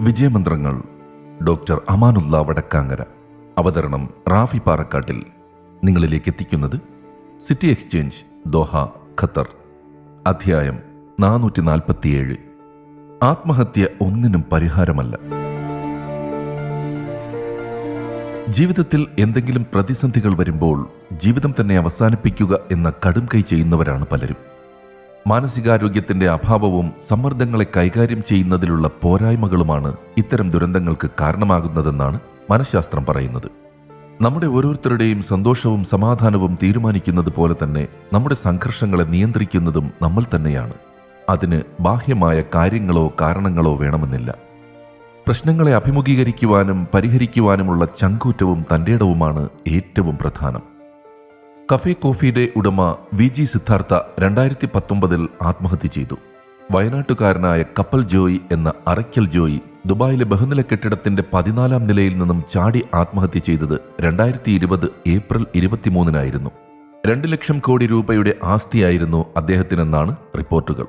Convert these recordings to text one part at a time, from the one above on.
വിജയമന്ത്രങ്ങൾ doctor Amanullah Vadakkangara. അവതരണം റാഫി പാറക്കാട്ടിൽ. നിങ്ങളിലേക്ക് എത്തിക്കുന്നത് സിറ്റി എക്സ്ചേഞ്ച്, ദോഹ, ഖത്തർ. അധ്യായം 447. ആത്മഹത്യ ഒന്നിനും പരിഹാരമല്ല. ജീവിതത്തിൽ എന്തെങ്കിലും പ്രതിസന്ധികൾ വരുമ്പോൾ ജീവിതം തന്നെ അവസാനിപ്പിക്കുക എന്ന കടുംകൈ ചെയ്യുന്നവരാണ് പലരും. മാനസികാരോഗ്യത്തിന്റെ അഭാവവും സമ്മർദ്ദങ്ങളെ കൈകാര്യം ചെയ്യുന്നതിലുള്ള പോരായ്മകളുമാണ് ഇത്തരം ദുരന്തങ്ങൾക്ക് കാരണമാകുന്നതെന്നാണ് മനഃശാസ്ത്രം പറയുന്നത്. നമ്മുടെ ഓരോരുത്തരുടെയും സന്തോഷവും സമാധാനവും തീരുമാനിക്കുന്നത് പോലെ തന്നെ നമ്മുടെ സംഘർഷങ്ങളെ നിയന്ത്രിക്കുന്നതും നമ്മൾ തന്നെയാണ്. അതിന് ബാഹ്യമായ കാര്യങ്ങളോ കാരണങ്ങളോ വേണമെന്നില്ല. പ്രശ്നങ്ങളെ അഭിമുഖീകരിക്കുവാനും പരിഹരിക്കുവാനുമുള്ള ചങ്കൂറ്റവും തന്റേടവുമാണ് ഏറ്റവും പ്രധാനം. കഫേ കോഫിയുടെ ഉടമ വി.ജി. സിദ്ധാർത്ഥ 2019 ആത്മഹത്യ ചെയ്തു. വയനാട്ടുകാരനായ കപ്പൽ ജോയി എന്ന അറയ്ക്കൽ ജോയി ദുബായിലെ ബഹുനില കെട്ടിടത്തിന്റെ 14-ാം നിലയിൽ നിന്നും ചാടി ആത്മഹത്യ ചെയ്തത് 2020 ഏപ്രിൽ 23-നായിരുന്നു. 2 ലക്ഷം കോടി രൂപയുടെ ആസ്തിയായിരുന്നു അദ്ദേഹത്തിനെന്നാണ് റിപ്പോർട്ടുകൾ.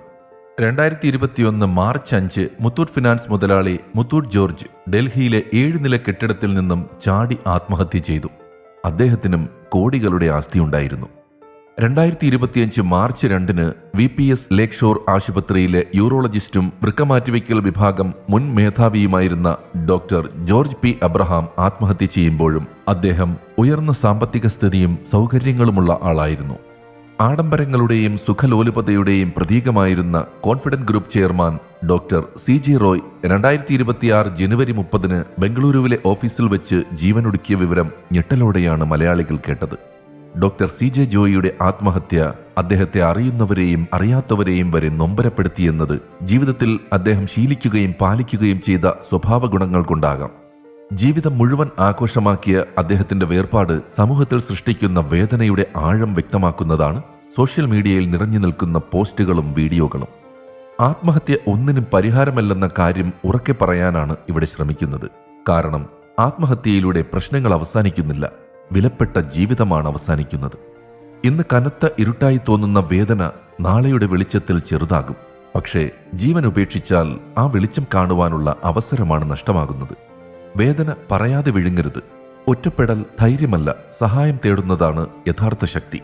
2021 മാർച്ച് 5 മുത്തൂറ്റ് ഫിനാൻസ് മുതലാളി മുത്തൂറ്റ് ജോർജ് ഡൽഹിയിലെ 7 നില കെട്ടിടത്തിൽ നിന്നും ചാടി ആത്മഹത്യ ചെയ്തു. അദ്ദേഹത്തിനും കോടികളുടെ ആസ്തിയുണ്ടായിരുന്നു. 2025 മാർച്ച് 2 VPS ലേക്ക് ഷോർ ആശുപത്രിയിലെ യൂറോളജിസ്റ്റും വൃക്കമാറ്റിവയ്ക്കൽ വിഭാഗം മുൻ മേധാവിയുമായിരുന്ന ഡോക്ടർ ജോർജ് പി അബ്രഹാം ആത്മഹത്യ ചെയ്യുമ്പോഴും അദ്ദേഹം ഉയർന്ന സാമ്പത്തിക സ്ഥിതിയും സൗകര്യങ്ങളുമുള്ള ആളായിരുന്നു. ആഡംബരങ്ങളുടെയും സുഖലോലുപതയുടെയും പ്രതീകമായിരുന്ന confident group chairman doctor CJ Roy 2026 ജനുവരി 30 ബംഗളൂരുവിലെ ഓഫീസിൽ വെച്ച് ജീവനൊടുക്കിയ വിവരം ഞെട്ടലോടെയാണ് മലയാളികൾ കേട്ടത്. ഡോക്ടർ CJ ജോയിയുടെ ആത്മഹത്യ അദ്ദേഹത്തെ അറിയുന്നവരെയും അറിയാത്തവരെയും വരെ നൊമ്പരപ്പെടുത്തിയെന്നത് ജീവിതത്തിൽ അദ്ദേഹം ശീലിക്കുകയും പാലിക്കുകയും ചെയ്ത സ്വഭാവ ഗുണങ്ങൾ കൊണ്ടാകാം. ജീവിതം മുഴുവൻ ആഘോഷമാക്കിയ അദ്ദേഹത്തിന്റെ വേർപാട് സമൂഹത്തിൽ സൃഷ്ടിക്കുന്ന വേദനയുടെ ആഴം വ്യക്തമാക്കുന്നതാണ് സോഷ്യൽ മീഡിയയിൽ നിറഞ്ഞു നിൽക്കുന്ന പോസ്റ്റുകളും വീഡിയോകളും. ആത്മഹത്യ ഒന്നിനും പരിഹാരമല്ലെന്ന കാര്യം ഉറക്കെ പറയാനാണ് ഇവിടെ ശ്രമിക്കുന്നത്. കാരണം ആത്മഹത്യയിലൂടെ പ്രശ്നങ്ങൾ അവസാനിക്കുന്നില്ല, വിലപ്പെട്ട ജീവിതമാണ് അവസാനിക്കുന്നത്. ഇന്ന് കനത്ത ഇരുട്ടായി തോന്നുന്ന വേദന നാളെയുടെ വെളിച്ചത്തിൽ ചെറുതാകും. പക്ഷേ ജീവൻ ഉപേക്ഷിച്ചാൽ ആ വെളിച്ചം കാണുവാനുള്ള അവസരമാണ് നഷ്ടമാകുന്നത്. വേദന പറയാതെ വിഴുങ്ങരുത്. ഒറ്റപ്പെടൽ ധൈര്യമല്ല, സഹായം തേടുന്നതാണ് യഥാർത്ഥ ശക്തി.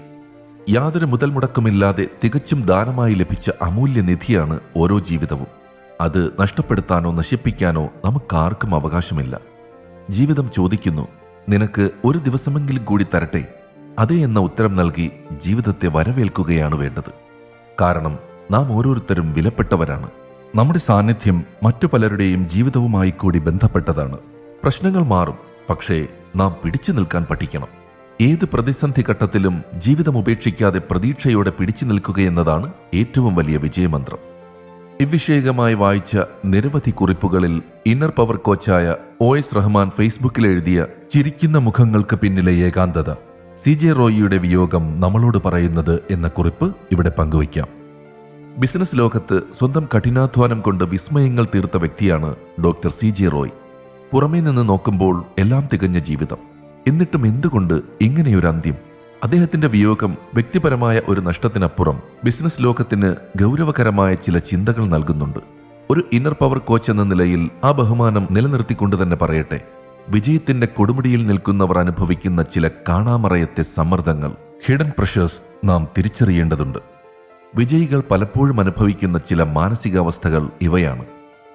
യാതൊരു മുതൽ മുടക്കുമില്ലാതെ തികച്ചും ദാനമായി ലഭിച്ച അമൂല്യനിധിയാണ് ഓരോ ജീവിതവും. അത് നഷ്ടപ്പെടുത്താനോ നശിപ്പിക്കാനോ നമുക്കാർക്കും അവകാശമില്ല. ജീവിതം ചോദിക്കുന്നു, നിനക്ക് ഒരു ദിവസമെങ്കിലും കൂടി തരട്ടെ? അതേ എന്ന ഉത്തരം നൽകി ജീവിതത്തെ വരവേൽക്കുകയാണ് വേണ്ടത്. കാരണം നാം ഓരോരുത്തരും വിലപ്പെട്ടവരാണ്. നമ്മുടെ സാന്നിധ്യം മറ്റു പലരുടെയും ജീവിതവുമായി കൂടി ബന്ധപ്പെട്ടതാണ്. പ്രശ്നങ്ങൾ മാറും, പക്ഷേ നാം പിടിച്ചു നിൽക്കാൻ പഠിക്കണം. ഏത് പ്രതിസന്ധി ഘട്ടത്തിലും ജീവിതം ഉപേക്ഷിക്കാതെ പ്രതീക്ഷയോടെ പിടിച്ചു നിൽക്കുകയെന്നതാണ് ഏറ്റവും വലിയ വിജയമന്ത്രം. ഇവിഷയകമായി വായിച്ച നിരവധി കുറിപ്പുകളിൽ ഇന്നർ പവർ കോച്ചായ OS റഹ്മാൻ ഫേസ്ബുക്കിൽ എഴുതിയ ചിരിക്കുന്ന മുഖങ്ങൾക്ക് പിന്നിലെ ഏകാന്തത, CJ റോയിയുടെ വിയോഗം നമ്മളോട് പറയുന്നത് എന്ന കുറിപ്പ് ഇവിടെ പങ്കുവയ്ക്കാം. ബിസിനസ് ലോകത്ത് സ്വന്തം കഠിനാധ്വാനം കൊണ്ട് വിസ്മയങ്ങൾ തീർത്ത വ്യക്തിയാണ് ഡോക്ടർ CJ റോയ്. പുറമേ നിന്ന് നോക്കുമ്പോൾ എല്ലാം തികഞ്ഞ ജീവിതം. എന്നിട്ടും എന്തുകൊണ്ട് ഇങ്ങനെയൊരു അന്ത്യം? അദ്ദേഹത്തിന്റെ വിയോഗം വ്യക്തിപരമായ ഒരു നഷ്ടത്തിനപ്പുറം ബിസിനസ് ലോകത്തിന് ഗൗരവകരമായ ചില ചിന്തകൾ നൽകുന്നുണ്ട്. ഒരു ഇന്നർ പവർ കോച്ച് എന്ന നിലയിൽ ആ ബഹുമാനം നിലനിർത്തിക്കൊണ്ട് തന്നെ പറയട്ടെ, വിജയത്തിന്റെ കൊടുമുടിയിൽ നിൽക്കുന്നവർ അനുഭവിക്കുന്ന ചില കാണാമറയത്തെ സമ്മർദ്ദങ്ങൾ, ഹിഡൻ പ്രഷേഴ്സ് നാം തിരിച്ചറിയേണ്ടതുണ്ട്. വിജയികൾ പലപ്പോഴും അനുഭവിക്കുന്ന ചില മാനസികാവസ്ഥകൾ ഇവയാണ്.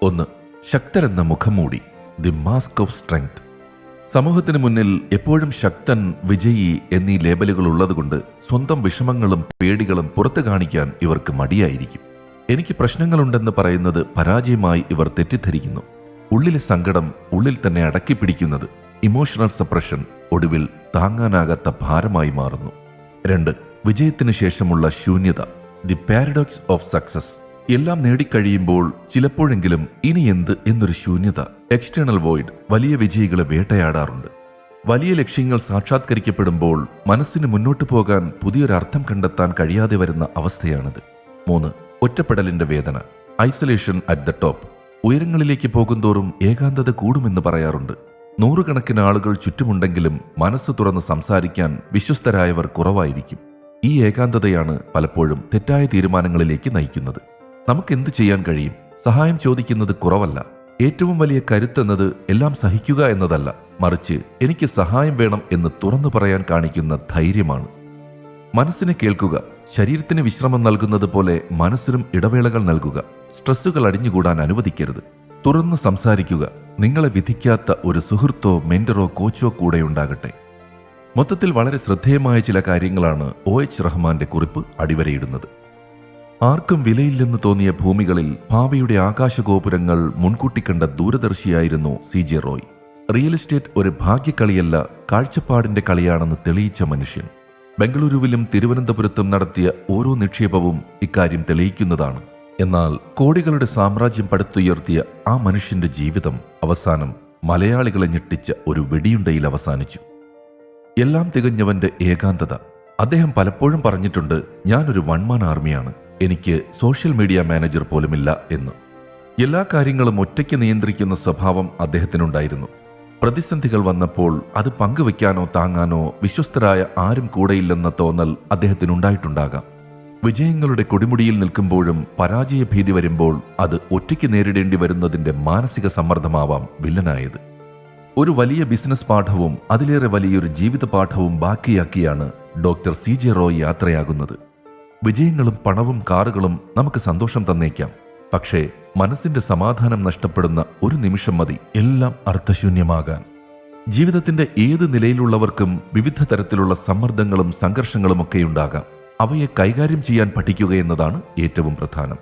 1. ശക്തരെന്ന മുഖംമൂടി, ദി മാസ്ക് ഓഫ് സ്ട്രെങ്ത്. സമൂഹത്തിന് മുന്നിൽ എപ്പോഴും ശക്തൻ, വിജയി എന്നീ ലേബലുകൾ ഉള്ളതുകൊണ്ട് സ്വന്തം വിഷമങ്ങളും പേടികളും പുറത്തു കാണിക്കാൻ ഇവർക്ക് മടിയായിരിക്കും. എനിക്ക് പ്രശ്നങ്ങളുണ്ടെന്ന് പറയുന്നത് പരാജയമായി ഇവർ തെറ്റിദ്ധരിക്കുന്നു. ഉള്ളിലെ സങ്കടം ഉള്ളിൽ തന്നെ അടക്കിപ്പിടിക്കുന്നത്, ഇമോഷണൽ സപ്രഷൻ, ഒടുവിൽ താങ്ങാനാകാത്ത ഭാരമായി മാറുന്നു. 2. വിജയത്തിന് ശേഷമുള്ള ശൂന്യത, ദി പാരഡോക്സ് ഓഫ് സക്സസ്. എല്ലാം നേടിക്കഴിയുമ്പോൾ ചിലപ്പോഴെങ്കിലും ഇനി എന്ത് എന്നൊരു ശൂന്യത, എക്സ്റ്റേണൽ വോയിഡ്, വലിയ വിജയികളെ വേട്ടയാടാറുണ്ട്. വലിയ ലക്ഷ്യങ്ങൾ സാക്ഷാത്കരിക്കപ്പെടുമ്പോൾ മനസ്സിന് മുന്നോട്ടു പോകാൻ പുതിയൊരർത്ഥം കണ്ടെത്താൻ കഴിയാതെ വരുന്ന അവസ്ഥയാണിത്. 3. ഒറ്റപ്പെടലിന്റെ വേദന, ഐസൊലേഷൻ അറ്റ് ദ ടോപ്പ്. ഉയരങ്ങളിലേക്ക് പോകുന്തോറും ഏകാന്തത കൂടുമെന്ന് പറയാറുണ്ട്. നൂറുകണക്കിന് ആളുകൾ ചുറ്റുമുണ്ടെങ്കിലും മനസ്സ് തുറന്ന് സംസാരിക്കാൻ വിശ്വസ്തരായവർ കുറവായിരിക്കും. ഈ ഏകാന്തതയാണ് പലപ്പോഴും തെറ്റായ തീരുമാനങ്ങളിലേക്ക് നയിക്കുന്നത്. നമുക്കെന്ത് ചെയ്യാൻ കഴിയും? സഹായം ചോദിക്കുന്നത് കുറവല്ല, ഏറ്റവും വലിയ കരുത്തെന്നത് എല്ലാം സഹിക്കുക എന്നതല്ല, മറിച്ച് എനിക്ക് സഹായം വേണം എന്ന് തുറന്നു പറയാൻ കാണിക്കുന്ന ധൈര്യമാണ്. മനസ്സിനെ കേൾക്കുക, ശരീരത്തിന് വിശ്രമം നൽകുന്നത് പോലെ മനസ്സിനും ഇടവേളകൾ നൽകുക. സ്ട്രെസ്സുകൾ അടിഞ്ഞുകൂടാൻ അനുവദിക്കരുത്. തുറന്ന് സംസാരിക്കുക. നിങ്ങളെ വിധിക്കാത്ത ഒരു സുഹൃത്തോ മെന്ററോ കോച്ചോ കൂടെയുണ്ടാകട്ടെ. മൊത്തത്തിൽ വളരെ ശ്രദ്ധേയമായ ചില കാര്യങ്ങളാണ് OH റഹ്മാന്റെ കുറിപ്പ് അടിവരയിടുന്നത്. ആർക്കും വിലയില്ലെന്ന് തോന്നിയ ഭൂമികളിൽ ഭാവിയുടെ ആകാശഗോപുരങ്ങൾ മുൻകൂട്ടി കണ്ട ദൂരദർശിയായിരുന്നു CJ റോയ്. റിയൽ എസ്റ്റേറ്റ് ഒരു ഭാഗ്യക്കളിയല്ല, കാഴ്ചപ്പാടിന്റെ കളിയാണെന്ന് തെളിയിച്ച മനുഷ്യൻ. ബംഗളൂരുവിലും തിരുവനന്തപുരത്തും നടത്തിയ ഓരോ നിക്ഷേപവും ഇക്കാര്യം തെളിയിക്കുന്നതാണ്. എന്നാൽ കോടികളുടെ സാമ്രാജ്യം പടുത്തുയർത്തിയ ആ മനുഷ്യന്റെ ജീവിതം അവസാനം മലയാളികളെ ഞെട്ടിച്ച ഒരു വെടിയുണ്ടയിൽ അവസാനിച്ചു. എല്ലാം തികഞ്ഞവന്റെ ഏകാന്തത. അദ്ദേഹം പലപ്പോഴും പറഞ്ഞിട്ടുണ്ട്, ഞാനൊരു വൺമാൻ ആർമിയാണ്, എനിക്ക് സോഷ്യൽ മീഡിയ മാനേജർ പോലുമില്ല എന്ന്. എല്ലാ കാര്യങ്ങളും ഒറ്റയ്ക്ക് നിയന്ത്രിക്കുന്ന സ്വഭാവം അദ്ദേഹത്തിനുണ്ടായിരുന്നു. പ്രതിസന്ധികൾ വന്നപ്പോൾ അത് പങ്കുവെക്കാനോ താങ്ങാനോ വിശ്വസ്തരായ ആരും കൂടെയില്ലെന്ന തോന്നൽ അദ്ദേഹത്തിനുണ്ടായിട്ടുണ്ടാകാം. വിജയങ്ങളുടെ കൊടിമുടിയിൽ നിൽക്കുമ്പോഴും പരാജയഭീതി വരുമ്പോൾ അത് ഒറ്റയ്ക്ക് നേരിടേണ്ടി വരുന്നതിന്റെ മാനസിക സമ്മർദ്ദമാവാം വില്ലനായത്. ഒരു വലിയ ബിസിനസ് പാഠവും അതിലേറെ വലിയൊരു ജീവിത പാഠവും ബാക്കിയാക്കിയാണ് ഡോക്ടർ CJ റോയ് യാത്രയാകുന്നത്. വിജയങ്ങളും പണവും കാറുകളും നമുക്ക് സന്തോഷം തന്നേക്കാം, പക്ഷേ മനസ്സിന്റെ സമാധാനം നഷ്ടപ്പെടുന്ന ഒരു നിമിഷം മതി എല്ലാം അർത്ഥശൂന്യമാകാൻ. ജീവിതത്തിന്റെ ഏത് നിലയിലുള്ളവർക്കും വിവിധ തരത്തിലുള്ള സമ്മർദ്ദങ്ങളും സംഘർഷങ്ങളുമൊക്കെയുണ്ടാകാം. അവയെ കൈകാര്യം ചെയ്യാൻ പഠിക്കുക എന്നതാണ് ഏറ്റവും പ്രധാനം.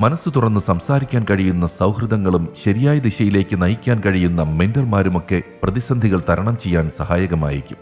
മനസ്സ് തുറന്ന് സംസാരിക്കാൻ കഴിയുന്ന സൗഹൃദങ്ങളും ശരിയായ ദിശയിലേക്ക് നയിക്കാൻ കഴിയുന്ന മെന്റർമാരുമൊക്കെ പ്രതിസന്ധികൾ തരണം ചെയ്യാൻ സഹായകമായിരിക്കും.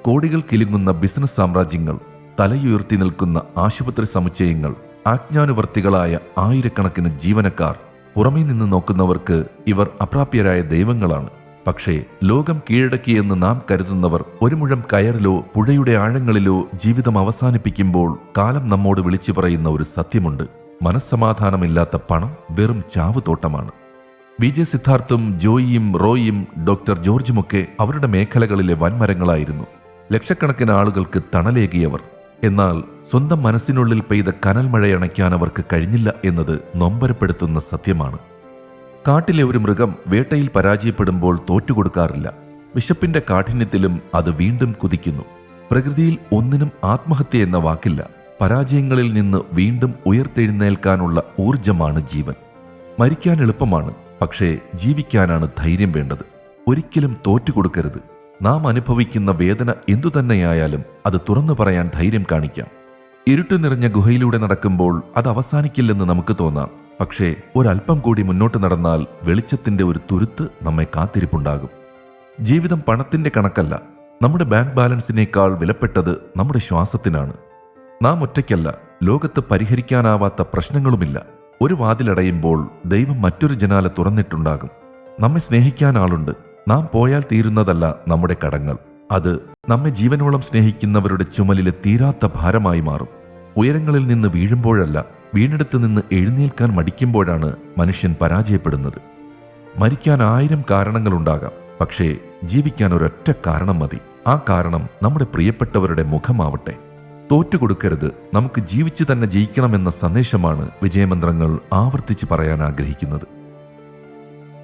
കോടികൾ കിലുങ്ങുന്ന ബിസിനസ് സാമ്രാജ്യങ്ങൾ, തലയുയർത്തി നിൽക്കുന്ന ആശുപത്രി സമുച്ചയങ്ങൾ, ആജ്ഞാനുവർത്തികളായ ആയിരക്കണക്കിന് ജീവനക്കാർ, പുറമേ നിന്ന് നോക്കുന്നവർക്ക് ഇവർ അപ്രാപ്യരായ ദൈവങ്ങളാണ്. പക്ഷേ ലോകം കീഴടക്കിയെന്ന് നാം കരുതുന്നവർ ഒരു മുഴം കയറിലോ പുഴയുടെ ആഴങ്ങളിലോ ജീവിതം അവസാനിപ്പിക്കുമ്പോൾ കാലം നമ്മോട് വിളിച്ചു പറയുന്ന ഒരു സത്യമുണ്ട്: മനസ്സമാധാനമില്ലാത്ത പണം വെറും ചാവുതോട്ടമാണ്. BJ സിദ്ധാർത്ഥും ജോയിയും റോയിയും ഡോക്ടർ ജോർജുമൊക്കെ അവരുടെ മേഖലകളിലെ വൻമരങ്ങളായിരുന്നു. ലക്ഷക്കണക്കിന് ആളുകൾക്ക് തണലേകിയവർ. എന്നാൽ സ്വന്തം മനസ്സിനുള്ളിൽ പെയ്ത കനൽ മഴയണയ്ക്കാൻ അവർക്ക് കഴിഞ്ഞില്ല എന്നത് നൊമ്പരപ്പെടുത്തുന്ന സത്യമാണ്. കാട്ടിലെ ഒരു മൃഗം വേട്ടയിൽ പരാജയപ്പെടുമ്പോൾ തോറ്റുകൊടുക്കാറില്ല. വിശപ്പിന്റെ കാഠിന്യത്തിലും അത് വീണ്ടും കുതിക്കുന്നു. പ്രകൃതിയിൽ ഒന്നിനും ആത്മഹത്യ എന്ന വാക്കില്ല. പരാജയങ്ങളിൽ നിന്ന് വീണ്ടും ഉയർത്തെഴുന്നേൽക്കാനുള്ള ഊർജമാണ് ജീവൻ. മരിക്കാൻ എളുപ്പമാണ്, പക്ഷേ ജീവിക്കാനാണ് ധൈര്യം വേണ്ടത്. ഒരിക്കലും തോറ്റുകൊടുക്കരുത്. നാം അനുഭവിക്കുന്ന വേദന എന്തുതന്നെയായാലും അത് തുറന്നു പറയാൻ ധൈര്യം കാണിക്കാം. ഇരുട്ട് നിറഞ്ഞ ഗുഹയിലൂടെ നടക്കുമ്പോൾ അത് അവസാനിക്കില്ലെന്ന് നമുക്ക് തോന്നാം, പക്ഷേ ഒരല്പം കൂടി മുന്നോട്ട് നടന്നാൽ വെളിച്ചത്തിന്റെ ഒരു തുരുത്ത് നമ്മെ കാത്തിരിപ്പുണ്ടാകും. ജീവിതം പണത്തിന്റെ കണക്കല്ല. നമ്മുടെ ബാങ്ക് ബാലൻസിനേക്കാൾ വിലപ്പെട്ടത് നമ്മുടെ ശ്വാസത്തിനാണ്. നാം ഒറ്റയ്ക്കല്ല. ലോകത്ത് പരിഹരിക്കാനാവാത്ത പ്രശ്നങ്ങളുമില്ല. ഒരു വാതിലടയുമ്പോൾ ദൈവം മറ്റൊരു ജനാല തുറന്നിട്ടുണ്ടാകും. നമ്മെ സ്നേഹിക്കാൻ ആളുണ്ട്. നാം പോയാൽ തീരുന്നതല്ല നമ്മുടെ കടങ്ങൾ. അത് നമ്മെ ജീവനോളം സ്നേഹിക്കുന്നവരുടെ ചുമലിലെ തീരാത്ത ഭാരമായി മാറും. ഉയരങ്ങളിൽ നിന്ന് വീഴുമ്പോഴല്ല, വീണെടുത്ത് നിന്ന് എഴുന്നേൽക്കാൻ മടിക്കുമ്പോഴാണ് മനുഷ്യൻ പരാജയപ്പെടുന്നത്. മരിക്കാൻ 1000 കാരണങ്ങളുണ്ടാകാം, പക്ഷേ ജീവിക്കാൻ ഒരൊറ്റ കാരണം മതി. ആ കാരണം നമ്മുടെ പ്രിയപ്പെട്ടവരുടെ മുഖമാവട്ടെ. തോറ്റുകൊടുക്കരുത്. നമുക്ക് ജീവിച്ചു തന്നെ ജയിക്കണമെന്ന സന്ദേശമാണ് വിജയമന്ത്രങ്ങൾ ആവർത്തിച്ച് പറയാൻ ആഗ്രഹിക്കുന്നത്.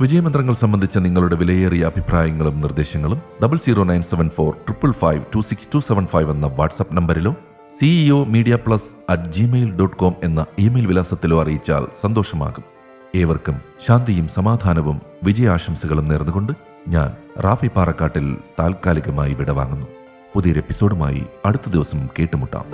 വിജയമന്ത്രങ്ങൾ സംബന്ധിച്ച നിങ്ങളുടെ വിലയേറിയ അഭിപ്രായങ്ങളും നിർദ്ദേശങ്ങളും 00974552625 എന്ന വാട്സ്ആപ്പ് നമ്പറിലോ ceomediaplus@gmail.com എന്ന ഇമെയിൽ വിലാസത്തിലോ അറിയിച്ചാൽ സന്തോഷമാകും. ഏവർക്കും ശാന്തിയും സമാധാനവും വിജയാശംസകളും നേർന്നുകൊണ്ട് ഞാൻ റാഫി പാറക്കാട്ടിൽ താൽക്കാലികമായി വിടവാങ്ങുന്നു. പുതിയൊരു എപ്പിസോഡുമായി അടുത്ത ദിവസം കേട്ടുമുട്ടാം.